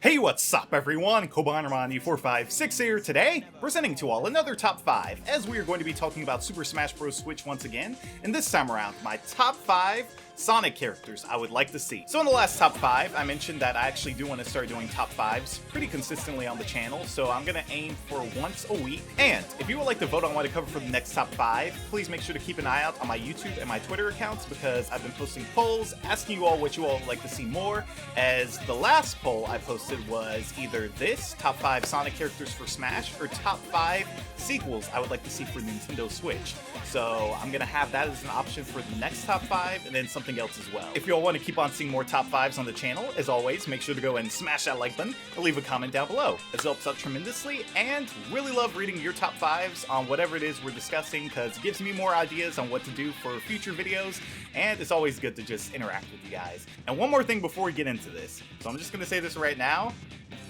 Hey, what's up everyone? Kobanermani456 here today, presenting to all another top 5, as we are going to be talking about Super Smash Bros. Switch once again, and this time around, my top 5 Sonic characters I would like to see. So in the last top 5, I mentioned that I actually do want to start doing top 5s pretty consistently on the channel, so I'm going to aim for once a week. And if you would like to vote on what to cover for the next top 5, please make sure to keep an eye out on my YouTube and my Twitter accounts, because I've been posting polls asking you all what you all would like to see more, as the last poll I posted was either this, top 5 Sonic characters for Smash, or top 5 sequels I would like to see for Nintendo Switch. So I'm going to have that as an option for the next top 5, and then something else as well. If you all want to keep on seeing more top 5s on the channel, as always, make sure to go and smash that like button and leave a comment down below. It helps out tremendously, and really love reading your top 5s on whatever it is we're discussing, because it gives me more ideas on what to do for future videos, and it's always good to just interact with you guys. And one more thing before we get into this, so I'm just going to say this right now.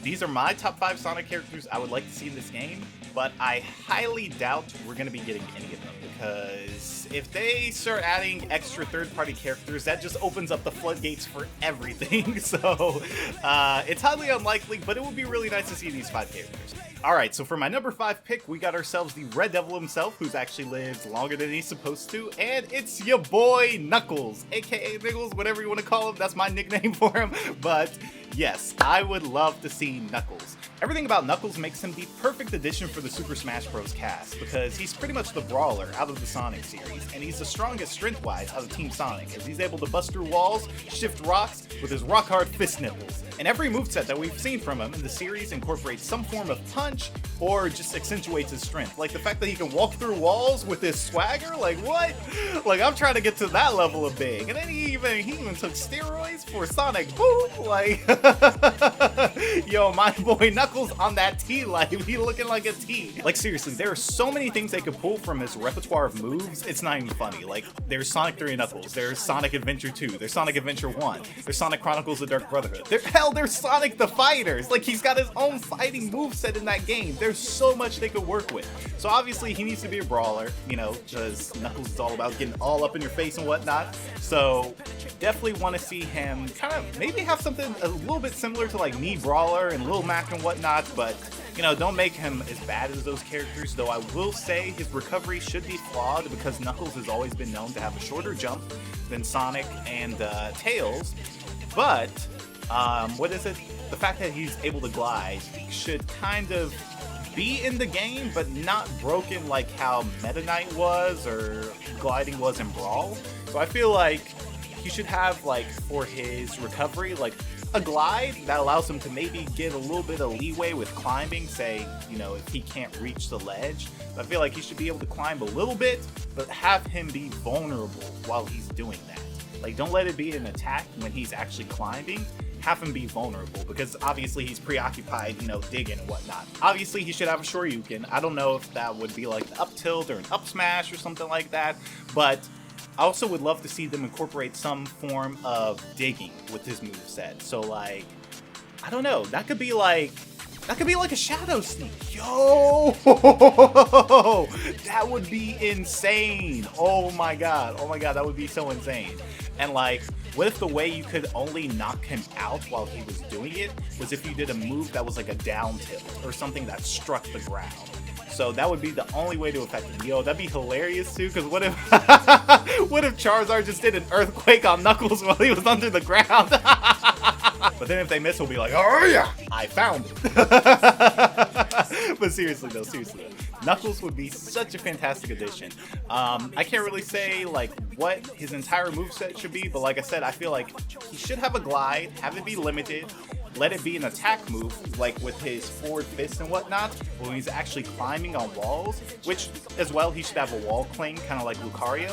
These are my top 5 Sonic characters I would like to see in this game, but I highly doubt we're going to be getting any of them, because if they start adding extra third-party characters, that just opens up the floodgates for everything. So it's highly unlikely, but it would be really nice to see these 5 characters. Alright, so for my number 5 pick, we got ourselves the Red Devil himself, who's actually lived longer than he's supposed to, and it's your boy Knuckles, aka Niggles, whatever you want to call him. That's my nickname for him, but yes, I would love to see Knuckles. Everything about Knuckles makes him the perfect addition for the Super Smash Bros. Cast, because he's pretty much the brawler out of the Sonic series, and he's the strongest strength-wise out of Team Sonic, as he's able to bust through walls, shift rocks with his rock-hard fist nipples. And every moveset that we've seen from him in the series incorporates some form of punch, or just accentuates his strength. Like the fact that he can walk through walls with his swagger, like what? Like I'm trying to get to that level of big. And then he even took steroids for Sonic Boom, like yo, my boy Knuckles on that T life, he looking like a T. Like seriously, there are so many things they could pull from his repertoire of moves, it's not even funny. Like there's Sonic 3 and Knuckles, there's Sonic Adventure 2, there's Sonic Adventure 1, there's Sonic Chronicles of Dark Brotherhood. There's Sonic the Fighters. Like he's got his own fighting moveset in that game. There's so much they could work with. So obviously he needs to be a brawler, you know, because Knuckles is all about getting all up in your face and whatnot. So definitely want to see him kind of maybe have something a little bit similar to like Mii Brawler and Lil Mac and whatnot, but you know, don't make him as bad as those characters, though I will say his recovery should be flawed, because Knuckles has always been known to have a shorter jump than Sonic and Tails. But what is it? The fact that he's able to glide should kind of be in the game, but not broken like how Meta Knight was or gliding was in Brawl. So I feel like he should have, like, for his recovery, like a glide that allows him to maybe get a little bit of leeway with climbing, say, you know, if he can't reach the ledge. I feel like he should be able to climb a little bit, but have him be vulnerable while he's doing that. Like, don't let it be an attack when he's actually climbing. Have him be vulnerable, because obviously he's preoccupied, you know, digging and whatnot. Obviously he should have a Shoryuken. I don't know if that would be like the up tilt or an up smash or something like that, but I also would love to see them incorporate some form of digging with his moveset. So like, I don't know, that could be like a Shadow Sneak. Yo, that would be insane. Oh my god, that would be so insane. And like, what if the way you could only knock him out while he was doing it was if you did a move that was like a down tilt or something that struck the ground? So that would be the only way to affect him. Yo, that'd be hilarious too, because what if what if Charizard just did an earthquake on Knuckles while he was under the ground? But then if they miss, we'll be like, oh yeah, I found it. But seriously though, Knuckles would be such a fantastic addition. I can't really say like what his entire moveset should be, but like I said, I feel like he should have a glide, have it be limited, let it be an attack move, like with his forward fist and whatnot, when he's actually climbing on walls, which as well, he should have a wall cling, kind of like Lucario.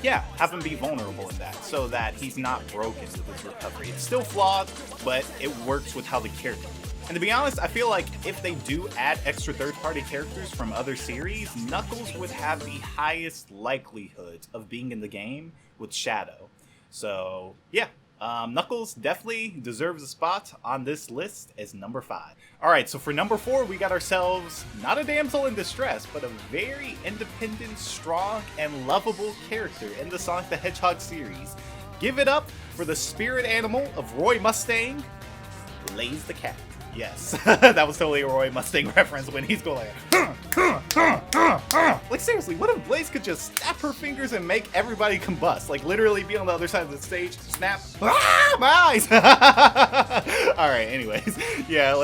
Yeah, have him be vulnerable in that, so that he's not broken with his recovery. It's still flawed, but it works with how the character. And to be honest, I feel like if they do add extra third-party characters from other series, Knuckles would have the highest likelihood of being in the game with Shadow. So, yeah. Knuckles definitely deserves a spot on this list as number 5. Alright, so for number 4, we got ourselves not a damsel in distress, but a very independent, strong, and lovable character in the Sonic the Hedgehog series. Give it up for the spirit animal of Roy Mustang, Blaze the cat. Yes, that was totally a Roy Mustang reference when he's going like, seriously, what if Blaze could just snap her fingers and make everybody combust? Like, literally be on the other side of the stage, snap, my eyes! Alright, anyways, yeah,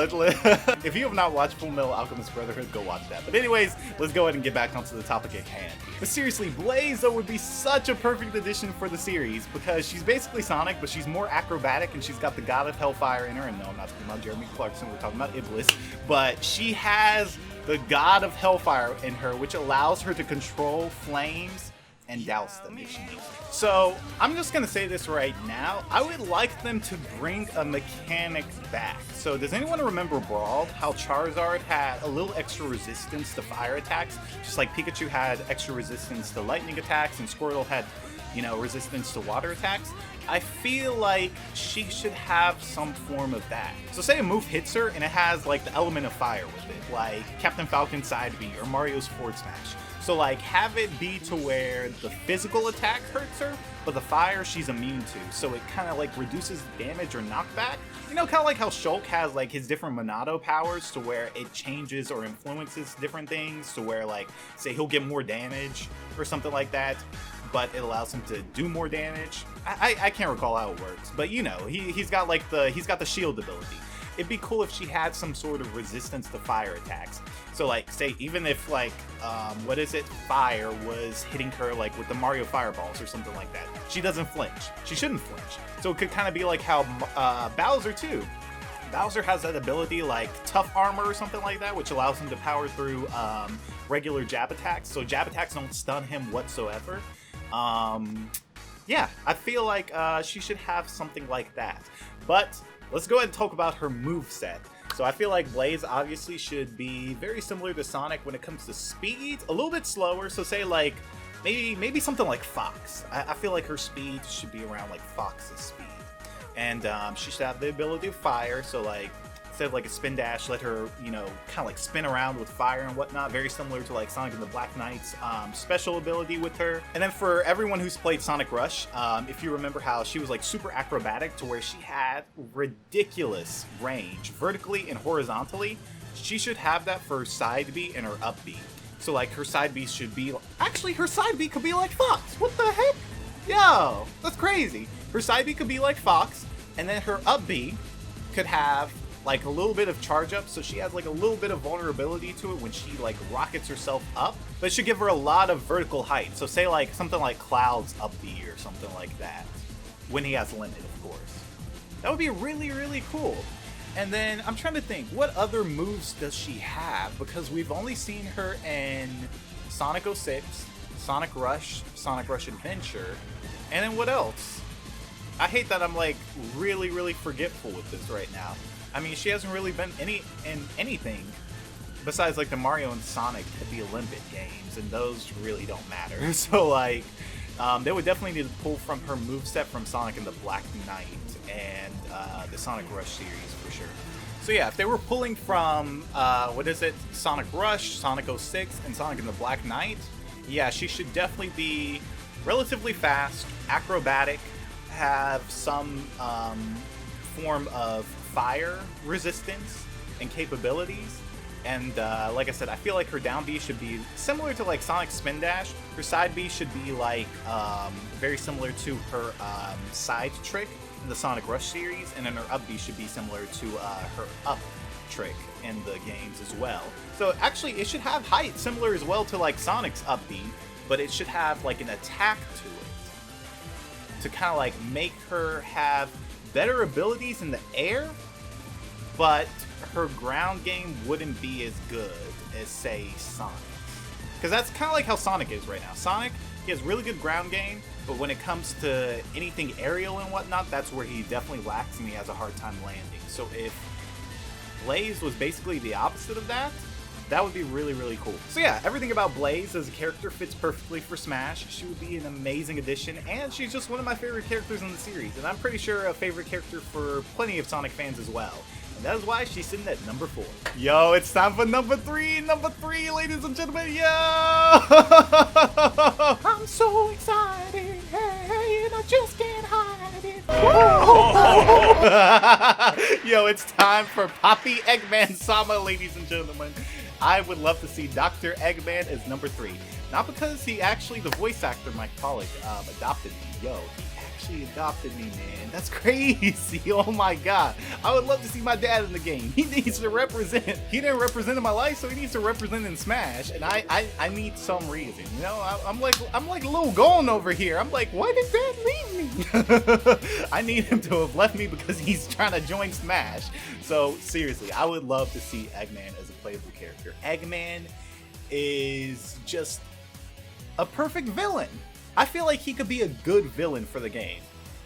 if you have not watched Full Metal Alchemist Brotherhood, go watch that. But anyways, let's go ahead and get back onto the topic at hand. But seriously, Blaze, though, would be such a perfect addition for the series, because she's basically Sonic, but she's more acrobatic, and she's got the God of Hellfire in her, and no, I'm not talking about Jeremy Clarkson, we're talking about Iblis, but she has the God of Hellfire in her, which allows her to control flames and douse them if she needs to. So, I'm just gonna say this right now, I would like them to bring a mechanic back. So, does anyone remember Brawl? How Charizard had a little extra resistance to fire attacks, just like Pikachu had extra resistance to lightning attacks, and Squirtle had, you know, resistance to water attacks? I feel like she should have some form of that. So say a move hits her and it has like the element of fire with it, like Captain Falcon's side B or Mario's forward smash. So like have it be to where the physical attack hurts her, but the fire she's immune to. So it kind of like reduces damage or knockback. You know, kind of like how Shulk has like his different Monado powers to where it changes or influences different things to where like, say he'll get more damage or something like that, but it allows him to do more damage. I can't recall how it works, but you know, he's got like he's got the shield ability. It'd be cool if she had some sort of resistance to fire attacks. So like, say even if like, what is it? Fire was hitting her like with the Mario fireballs or something like that. She doesn't flinch. She shouldn't flinch. So it could kind of be like how Bowser too. Bowser has that ability like Tough Armor or something like that, which allows him to power through regular jab attacks. So jab attacks don't stun him whatsoever. Yeah, I feel like she should have something like that. But let's go ahead and talk about her moveset. So I feel like Blaze obviously should be very similar to Sonic when it comes to speed, a little bit slower. So say like maybe something like Fox. I feel like her speed should be around like Fox's speed. And she should have the ability of fire, so like instead of like a spin dash, let her, you know, kind of like spin around with fire and whatnot, very similar to like Sonic and the Black Knight's special ability with her. And then for everyone who's played Sonic Rush, if you remember how she was like super acrobatic to where she had ridiculous range vertically and horizontally, she should have that for her side B and her up B. So like her side B should be, actually her side B could be like Fox. What the heck? Yo, that's crazy. Her side B could be like Fox, and then her up B could have like a little bit of charge up, so she has like a little bit of vulnerability to it when she like rockets herself up, but it should give her a lot of vertical height. So say like something like Cloud's up B or something like that, when he has limit, of course. That would be really, really cool. And then I'm trying to think, what other moves does she have? Because we've only seen her in Sonic 06, Sonic Rush Adventure, and then what else? I hate that I'm like really, really forgetful with this right now. I mean, she hasn't really been in anything besides like the Mario and Sonic at the Olympic Games, and those really don't matter. So like, they would definitely need to pull from her moveset from Sonic and the Black Knight and the Sonic Rush series for sure. So yeah, if they were pulling from, what is it, Sonic Rush, Sonic 06, and Sonic and the Black Knight, yeah, she should definitely be relatively fast, acrobatic, have some form of fire resistance and capabilities, and like I said, I feel like her down B should be similar to like Sonic's Spin Dash. Her side B should be like very similar to her side trick in the Sonic Rush series, and then her up B should be similar to her up trick in the games as well. So actually it should have height similar as well to like Sonic's up B, but it should have like an attack to it to kind of like make her have better abilities in the air, but her ground game wouldn't be as good as, say, Sonic. Because that's kind of like how Sonic is right now. Sonic, he has really good ground game, but when it comes to anything aerial and whatnot, that's where he definitely lacks and he has a hard time landing. So if Blaze was basically the opposite of that, that would be really, really cool. So yeah, everything about Blaze as a character fits perfectly for Smash. She would be an amazing addition, and she's just one of my favorite characters in the series, and I'm pretty sure a favorite character for plenty of Sonic fans as well. And that is why she's sitting at number 4. Yo, it's time for number 3, ladies and gentlemen, yo! I'm so excited, hey, and I just can't hide Eggman. Yo, it's time for Poppy Eggman Sama, ladies and gentlemen. I would love to see Dr. Eggman as number 3. Not because he actually, the voice actor, Mike Pollock, adopted me. Yo, he actually adopted me, man. That's crazy. Oh my god. I would love to see my dad in the game. He needs to represent. He didn't represent in my life, so he needs to represent in Smash. And I need some reason. You know, I'm like a little gone over here. I'm like, why did dad leave me? I need him to have left me because he's trying to join Smash. So seriously, I would love to see Eggman as a playable character. Eggman is just a perfect villain. I feel like he could be a good villain for the game,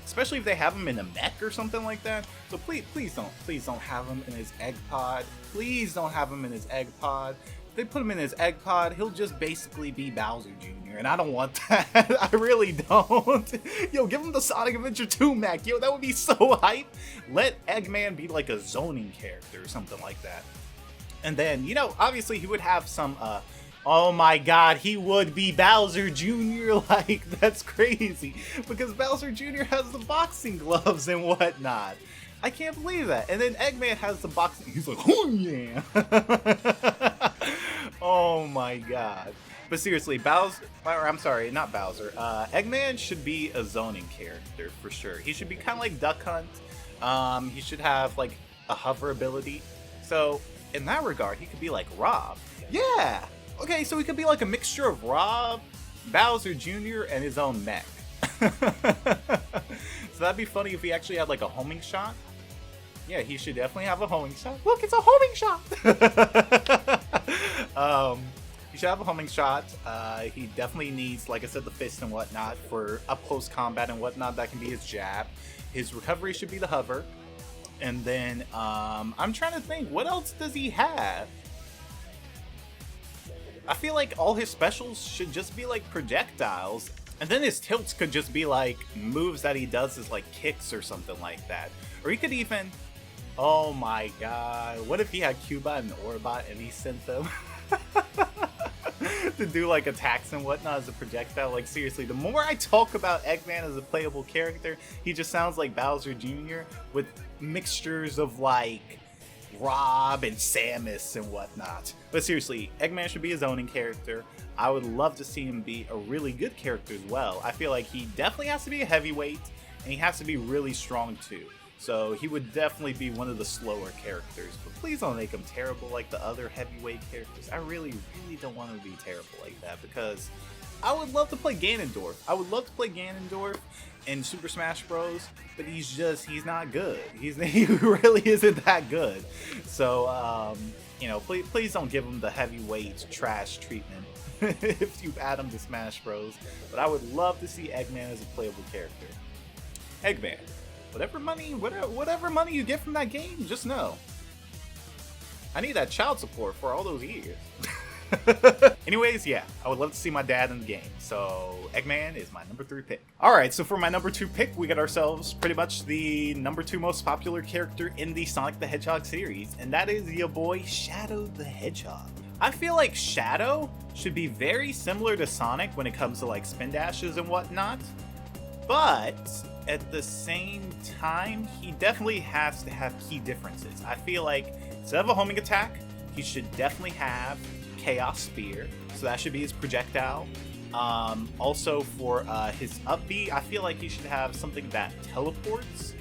especially if they have him in a mech or something like that. So please don't have him in his egg pod. Please don't have him in his egg pod. If they put him in his egg pod, he'll just basically be Bowser Jr. and I don't want that. I really don't. Yo, give him the Sonic Adventure 2 mech. Yo, that would be so hype. Let Eggman be like a zoning character or something like that. And then, you know, obviously he would have some oh my god, he would be Bowser Jr. Like, that's crazy. Because Bowser Jr. has the boxing gloves and whatnot. I can't believe that. And then Eggman has the boxing. He's like, oh yeah. Oh my god. But seriously, Bowser, or I'm sorry, not Bowser. Eggman should be a zoning character for sure. He should be kind of like Duck Hunt. He should have like a hover ability. So in that regard, he could be like Rob. Yeah. Okay, so he could be like a mixture of Rob, Bowser Jr., and his own mech. So that'd be funny if he actually had like a homing shot. Yeah, he should definitely have a homing shot. Look, it's a homing shot! He should have a homing shot. He definitely needs, like I said, the fist and whatnot for up-close combat and whatnot. That can be his jab. His recovery should be the hover. And then, I'm trying to think, what else does he have? I feel like all his specials should just be like projectiles, and then his tilts could just be like moves that he does as like kicks or something like that. Or he could even, oh my god, what if he had Cubot and Orbot and he sent them to do like attacks and whatnot as a projectile? Like seriously, the more I talk about Eggman as a playable character, he just sounds like Bowser Jr. with mixtures of like Rob and Samus and whatnot. But seriously, Eggman should be a zoning character. I would love to see him be a really good character as well. I feel like he definitely has to be a heavyweight, and he has to be really strong too. So he would definitely be one of the slower characters. But please don't make him terrible like the other heavyweight characters. I really don't want him to be terrible like that, because I would love to play Ganondorf. I would love to play Ganondorf in Super Smash Bros, but he's not good. He really isn't that good. So, you know, please don't give him the heavyweight trash treatment if you add him to Smash Bros. But I would love to see Eggman as a playable character. Eggman, whatever money you get from that game, just know I need that child support for all those years. Anyways, yeah, I would love to see my dad in the game, so Eggman is my number 3 pick. Alright, so for my number 2 pick, we got ourselves pretty much the number 2 most popular character in the Sonic the Hedgehog series, and that is your boy Shadow the Hedgehog. I feel like Shadow should be very similar to Sonic when it comes to like spin dashes and whatnot, but at the same time, he definitely has to have key differences. I feel like instead of a homing attack, he should definitely have Chaos Spear, so that should be his projectile. Also for his up B, I feel like he should have something that teleports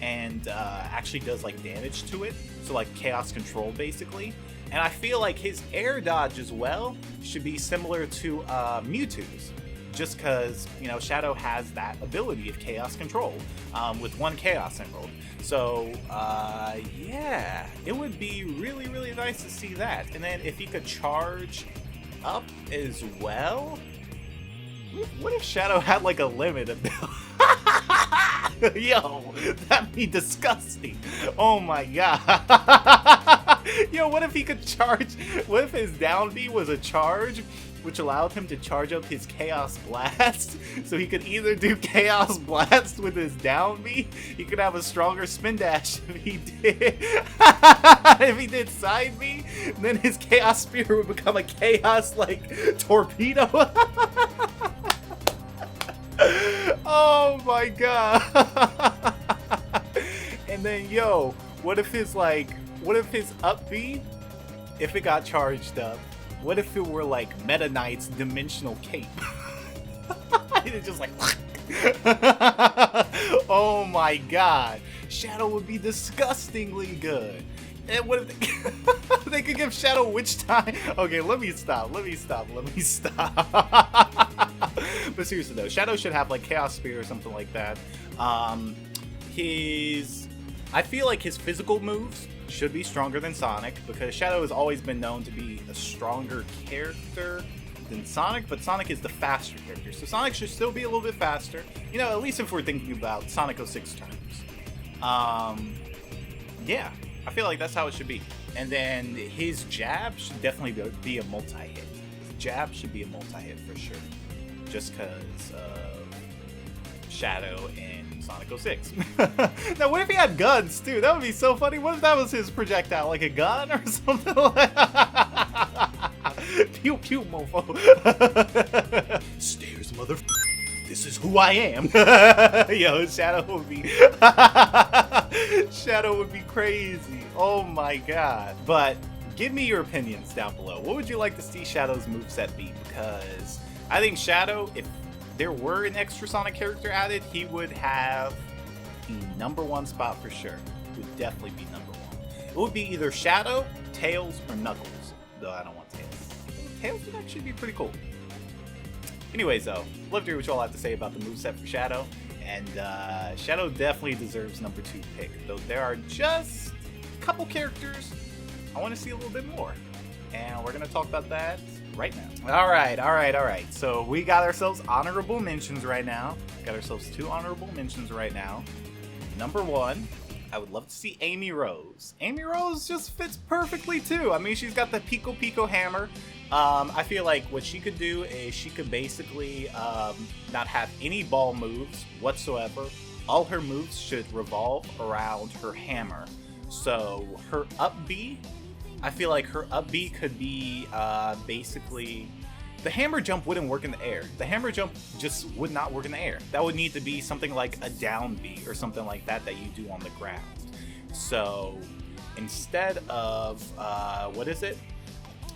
and actually does like damage to it, so like Chaos Control basically. And I feel like his air dodge as well should be similar to Mewtwo's, just because, you know, Shadow has that ability of Chaos Control with 1 Chaos Emerald. So, yeah, it would be really nice to see that. And then if he could charge up as well, what if Shadow had like a limit ability? Yo, that'd be disgusting. Oh my god. Yo, what if he could charge? What if his down B was a charge, which allowed him to charge up his Chaos Blast? So he could either do Chaos Blast with his down B, he could have a stronger spin dash if he did. If he did side B, then his Chaos Spear would become a Chaos like torpedo. Oh my god. And then, yo, what if his up B, if it got charged up, what if it were like Meta Knight's dimensional cape? And it's just like, oh my god, Shadow would be disgustingly good. And what if they could give Shadow Witch Time? Okay, let me stop. But seriously though, Shadow should have like Chaos Spear or something like that. I feel like his physical moves should be stronger than Sonic, because Shadow has always been known to be a stronger character than Sonic, but Sonic is the faster character, so Sonic should still be a little bit faster, you know, at least if we're thinking about Sonic 06 terms. Yeah, I feel like that's how it should be. And then his jab should definitely be a multi-hit. His jab should be a multi-hit for sure, just because of Shadow and Sonic 06. Now, what if he had guns too? That would be so funny. What if that was his projectile, like a gun or something like pew pew, mofo. Stairs, mother. This is who I am. Yo, Shadow would be crazy. Oh my god. But give me your opinions down below. What would you like to see Shadow's moveset be? Because I think Shadow, if there were an extra Sonic character added, he would have the #1 spot for sure. He would definitely be #1. It would be either Shadow, Tails, or Knuckles. Though I don't want Tails. Tails would actually be pretty cool. Anyways though, love to hear what you all have to say about the moveset for Shadow. And Shadow definitely deserves #2 pick. Though there are just a couple characters I want to see a little bit more. And we're going to talk about that right now. Alright. So we got ourselves honorable mentions right now. Got ourselves 2 honorable mentions right now. #1, I would love to see Amy Rose. Amy Rose just fits perfectly too. I mean, she's got the Pico Pico hammer. I feel like what she could do is she could basically not have any ball moves whatsoever. All her moves should revolve around her hammer. So her up B, I feel like her up B could be basically, the hammer jump wouldn't work in the air. The hammer jump just would not work in the air. That would need to be something like a down B or something like that you do on the ground. So instead of,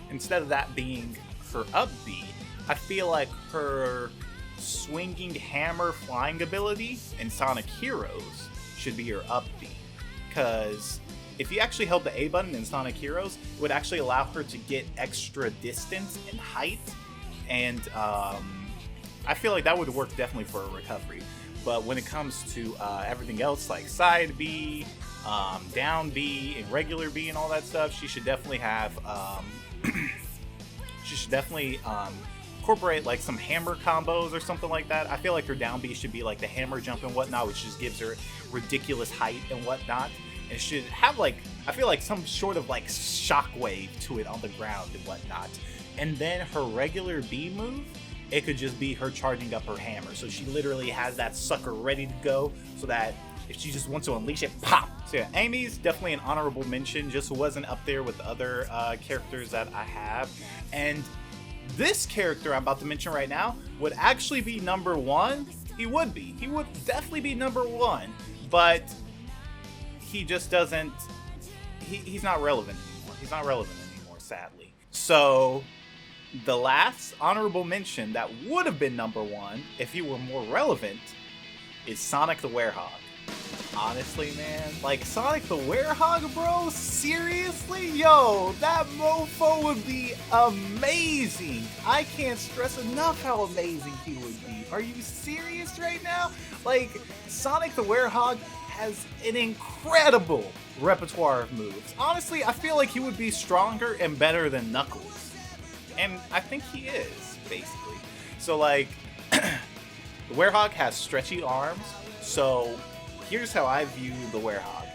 instead of that being her up B, I feel like her swinging hammer flying ability in Sonic Heroes should be her up B. Because if you actually held the A button in Sonic Heroes, it would actually allow her to get extra distance and height. And I feel like that would work definitely for a recovery. But when it comes to everything else, like side B, down B, and regular B, and all that stuff, she should definitely have. She should definitely incorporate like some hammer combos or something like that. I feel like her down B should be like the hammer jump and whatnot, which just gives her ridiculous height and whatnot. And should have like, I feel like some sort of like shockwave to it on the ground and whatnot. And then her regular B move, it could just be her charging up her hammer. So she literally has that sucker ready to go, so that if she just wants to unleash it, pop! So yeah, Amy's definitely an honorable mention, just wasn't up there with the other characters that I have. And this character I'm about to mention right now would actually be #1. He would definitely be #1, but he just doesn't, he's not relevant anymore. He's not relevant anymore, sadly. So the last honorable mention that would have been #1 if he were more relevant is Sonic the Werehog. Honestly, man, like Sonic the Werehog, bro, seriously? Yo, that mofo would be amazing. I can't stress enough how amazing he would be. Are you serious right now? Like, Sonic the Werehog has an incredible repertoire of moves. Honestly, I feel like he would be stronger and better than Knuckles. And I think he is, basically. So, like, the Werehog has stretchy arms, so here's how I view the Werehog.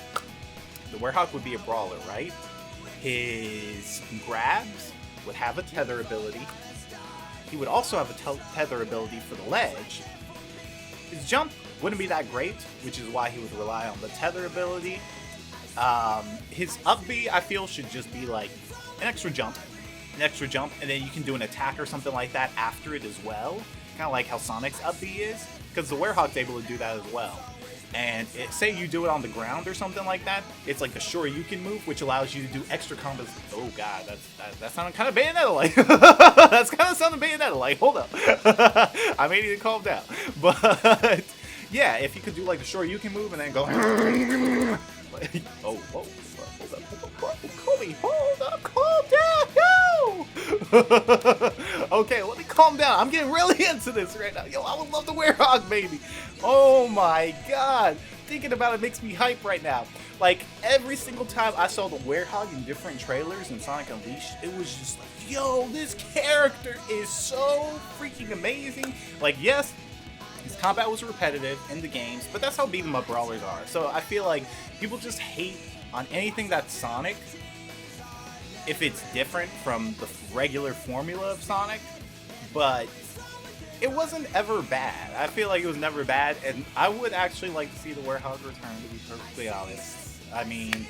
The Werehog would be a brawler, right? His grabs would have a tether ability. He would also have a tether ability for the ledge. His jump wouldn't be that great, which is why he would rely on the tether ability. His up B, I feel, should just be like an extra jump, and then you can do an attack or something like that after it as well. Kind of like how Sonic's up B is. because the Werehog's able to do that as well. And say you do it on the ground or something like that, it's like the Shoryuken move, which allows you to do extra combos. Oh god, that sounded kind of Bayonetta-like. That's kind of sounding Bayonetta-like. Hold up. I may need to calm down. But yeah, if you could do like the Shoryuken move and then go. Like, oh, whoa, hold up, Kobe, hold up, calm down, yo. Okay, let me calm down. I'm getting really into this right now. Yo, I would love the Werehog, baby. Oh my god, thinking about it makes me hype right now. Like, every single time I saw the Werehog in different trailers in Sonic Unleashed, it was just like, yo, this character is so freaking amazing. Like, yes, his combat was repetitive in the games, but that's how beat 'em up brawlers are. So I feel like people just hate on anything that's Sonic if it's different from the regular formula of Sonic, but it wasn't ever bad. I feel like it was never bad, and I would actually like to see the Werehog return, to be perfectly honest. I mean,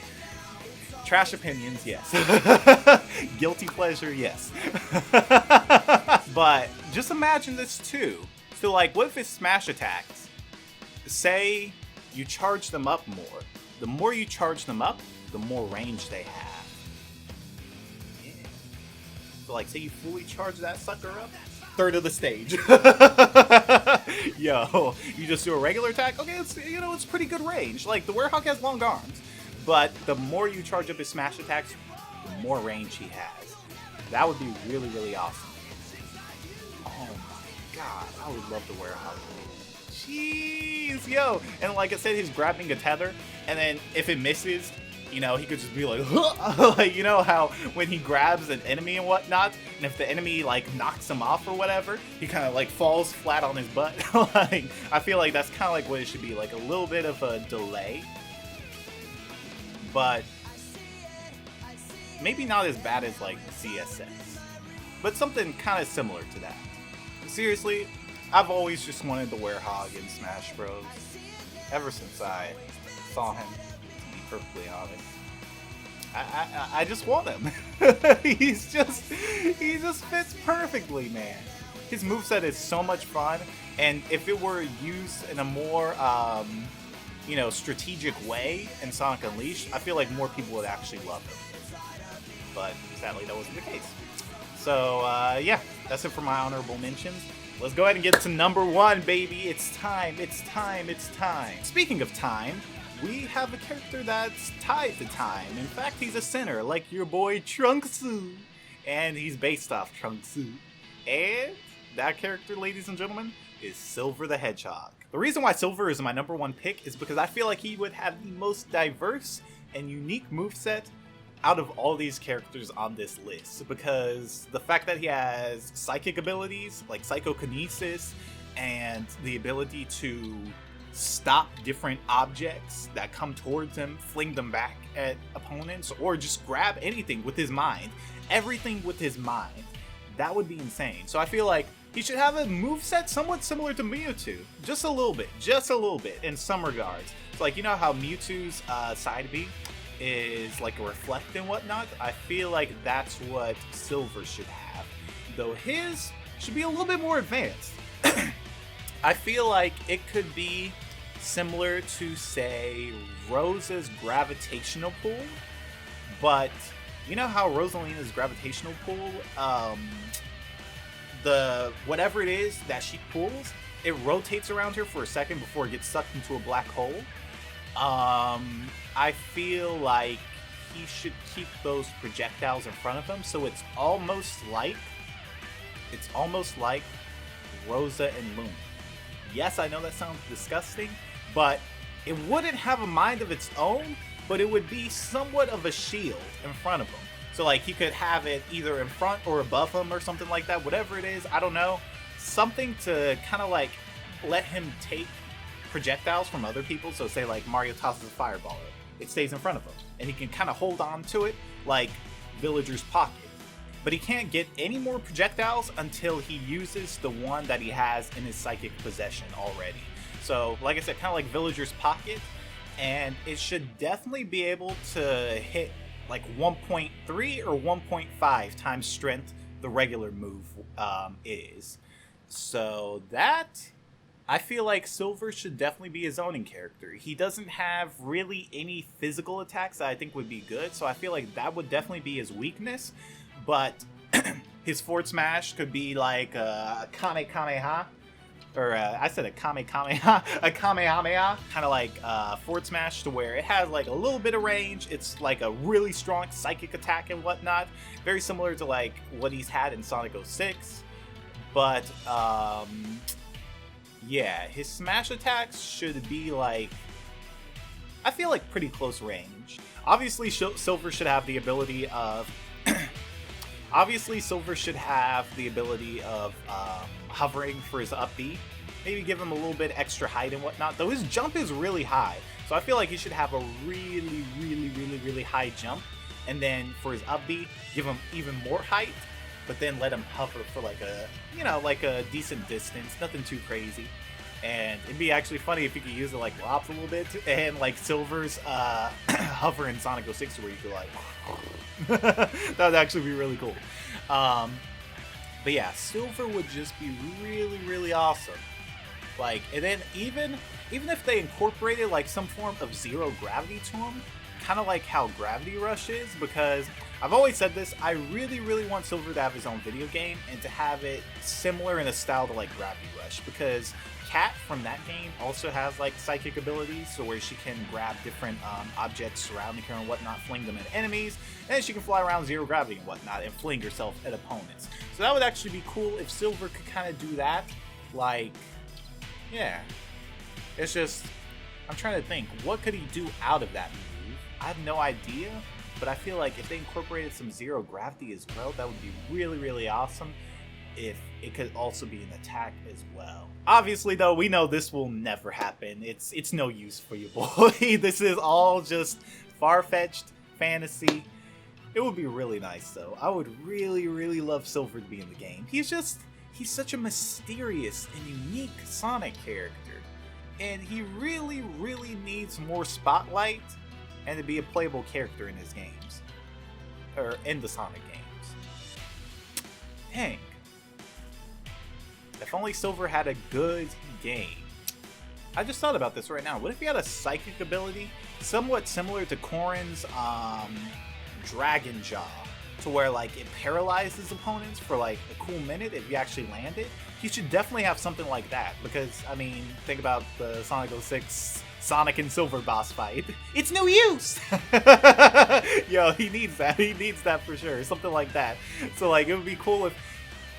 trash opinions, yes. Guilty pleasure, yes. But just imagine this too. So like, what if his smash attacks, say you charge them up more. The more you charge them up, the more range they have. Yeah. So like, say you fully charge that sucker up, third of the stage. Yo, you just do a regular attack, okay, it's, you know, it's pretty good range. Like, the Werehog has long arms, but the more you charge up his smash attacks, the more range he has. That would be really, really awesome. Oh my god, I would love the Werehog. Jeez, yo. And like I said, he's grabbing a tether, and then if it misses, you know, he could just be like, like, you know how when he grabs an enemy and whatnot, and if the enemy like knocks him off or whatever, he kind of like falls flat on his butt. Like, I feel like that's kind of like what it should be, like a little bit of a delay, but maybe not as bad as like CSS, but something kind of similar to that. Seriously, I've always just wanted the Werehog in Smash Bros. Ever since I saw him, to be perfectly honest. I just want him. he just fits perfectly, man. His moveset is so much fun, and if it were used in a more, you know, strategic way in Sonic Unleashed, I feel like more people would actually love him. But sadly, that wasn't the case. So, yeah, that's it for my honorable mentions. Let's go ahead and get to number one, baby. It's time, it's time, it's time. Speaking of time, we have a character that's tied to time. In fact, he's a sinner, like your boy Trunksu. And he's based off Trunksu. And that character, ladies and gentlemen, is Silver the Hedgehog. The reason why Silver is my number one pick is because I feel like he would have the most diverse and unique moveset out of all these characters on this list, because the fact that he has psychic abilities like psychokinesis and the ability to stop different objects that come towards him, fling them back at opponents, or just grab anything with his mind, everything with his mind, that would be insane. So I feel like he should have a moveset somewhat similar to Mewtwo, just a little bit in some regards. It's like, you know how Mewtwo's side B is like a reflect and whatnot? I feel like that's what Silver should have, though his should be a little bit more advanced. I feel like it could be similar to, say, Rosa's gravitational pull, but you know how Rosalina's gravitational pull, the whatever it is that she pulls, it rotates around her for a second before it gets sucked into a black hole. I feel like he should keep those projectiles in front of him, so it's almost like Rosa and Luna. Yes, I know that sounds disgusting, but it wouldn't have a mind of its own, but it would be somewhat of a shield in front of him. So like, he could have it either in front or above him or something like that, whatever it is, I don't know. Something to kind of like let him take projectiles from other people. So say like Mario tosses a fireball, it stays in front of him, and he can kind of hold on to it like Villager's Pocket. But he can't get any more projectiles until he uses the one that he has in his psychic possession already. So like I said, kind of like Villager's Pocket, and it should definitely be able to hit like 1.3 or 1.5 times strength the regular move is. So that I feel like Silver should definitely be a zoning character. He doesn't have really any physical attacks that I think would be good, so I feel like that would definitely be his weakness. But his forward smash could be like a Kamehameha, or I said a Kamehameha, a Kamehameha, kind of like forward smash, to where it has like a little bit of range. It's like a really strong psychic attack and whatnot, very similar to like what he's had in Sonic 06. But yeah, his smash attacks should be like, I feel like pretty close range. Obviously, Silver should have the ability of hovering for his up B. Maybe give him a little bit extra height and whatnot. Though his jump is really high, so I feel like he should have a really high jump. And then for his up B, give him even more height, but then let him hover for like a, you know, like a decent distance, nothing too crazy. And it'd be actually funny if you could use it like Lops a little bit, and like Silver's hover in Sonic 06, where you could like that would actually be really cool. But yeah, Silver would just be really awesome. Like, and then even if they incorporated like some form of zero gravity to him, kind of like how Gravity Rush is, because I've always said this, I really want Silver to have his own video game and to have it similar in a style to like Gravity Rush, because Cat from that game also has like psychic abilities, so where she can grab different objects surrounding her and whatnot, fling them at enemies, and she can fly around zero gravity and whatnot and fling herself at opponents. So that would actually be cool if Silver could kind of do that. Like, yeah, it's just, I'm trying to think, what could he do out of that move? I have no idea, but I feel like if they incorporated some zero gravity as well, that would be really awesome. If it could also be an attack as well. Obviously, though, we know this will never happen. It's no use for you, boy. This is all just far-fetched fantasy. It would be really nice, though. I would really love Silver to be in the game. He's such a mysterious and unique Sonic character, and he really needs more spotlight and to be a playable character in his games, or in the Sonic games. Dang. If only Silver had a good game. I just thought about this right now. What if he had a psychic ability somewhat similar to Corrin's Dragon Jaw, to where like it paralyzes opponents for like a cool minute if you actually land it? He should definitely have something like that, because I mean, think about the Sonic 06 Sonic and Silver boss fight. It's no use! Yo, he needs that. He needs that for sure. Something like that. So like, it would be cool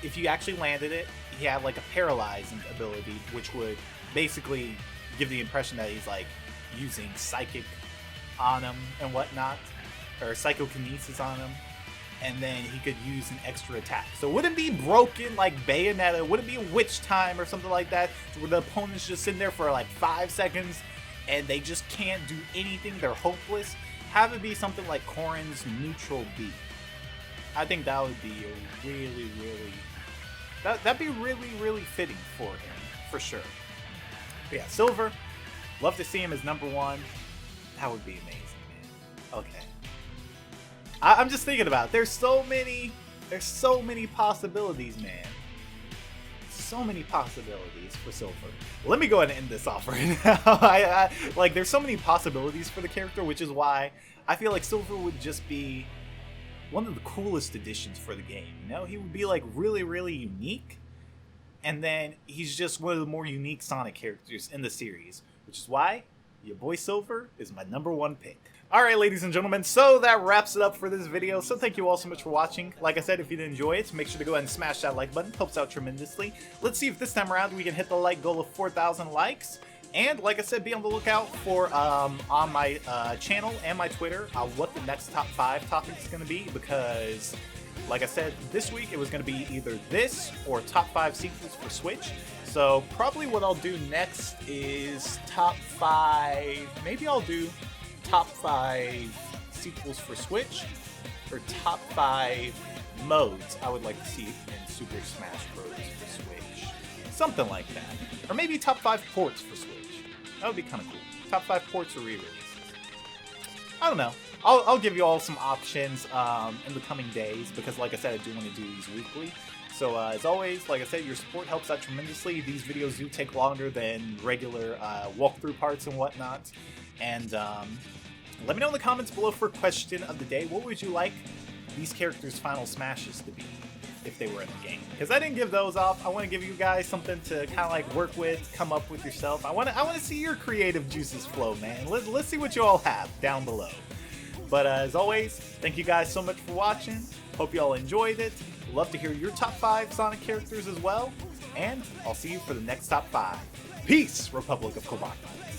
if you actually landed it, he had like a paralyzing ability, which would basically give the impression that he's like using psychic on him and whatnot, or psychokinesis on him, and then he could use an extra attack. So it wouldn't be broken like Bayonetta, it wouldn't be a witch time or something like that, where the opponent's just sitting there for like 5 seconds and they just can't do anything, they're hopeless. Have it be something like Corrin's Neutral B. I think that would be a really that'd be really fitting for him, for sure. But yeah, Silver, love to see him as #1. That would be amazing, man. Okay. I'm just thinking about it. There's so many possibilities, man. So many possibilities for Silver. Let me go ahead and end this off right now. Like, there's so many possibilities for the character, which is why I feel like Silver would just be one of the coolest additions for the game. You know, he would be like really unique, and then he's just one of the more unique Sonic characters in the series, which is why your boy Silver is my #1 pick. Alright, ladies and gentlemen, so that wraps it up for this video. So thank you all so much for watching. Like I said, if you did enjoy it, make sure to go ahead and smash that like button. Helps out tremendously. Let's see if this time around we can hit the like goal of 4,000 likes. And like I said, be on the lookout for on my channel and my Twitter what the next top 5 topic is going to be, because like I said, this week it was going to be either this or top 5 sequels for Switch. So probably what I'll do next is top 5, maybe I'll do top 5 sequels for Switch, or top 5 modes I would like to see in Super Smash Bros. For Switch. Something like that. Or maybe top 5 ports for Switch. That would be kind of cool. Top 5 ports or re-releases. I don't know. I'll give you all some options in the coming days, because like I said, I do want to do these weekly. So as always, like I said, your support helps out tremendously. These videos do take longer than regular walkthrough parts and whatnot. And let me know in the comments below for question of the day. What would you like these characters' final smashes to be if they were in the game? Because I didn't give those off. I want to give you guys something to kind of like work with, come up with yourself. I want to see your creative juices flow, man. Let's see what you all have down below. But as always, thank you guys so much for watching. Hope you all enjoyed it. Love to hear your top 5 Sonic characters as well. And I'll see you for the next top 5. Peace, Republic of Kobani.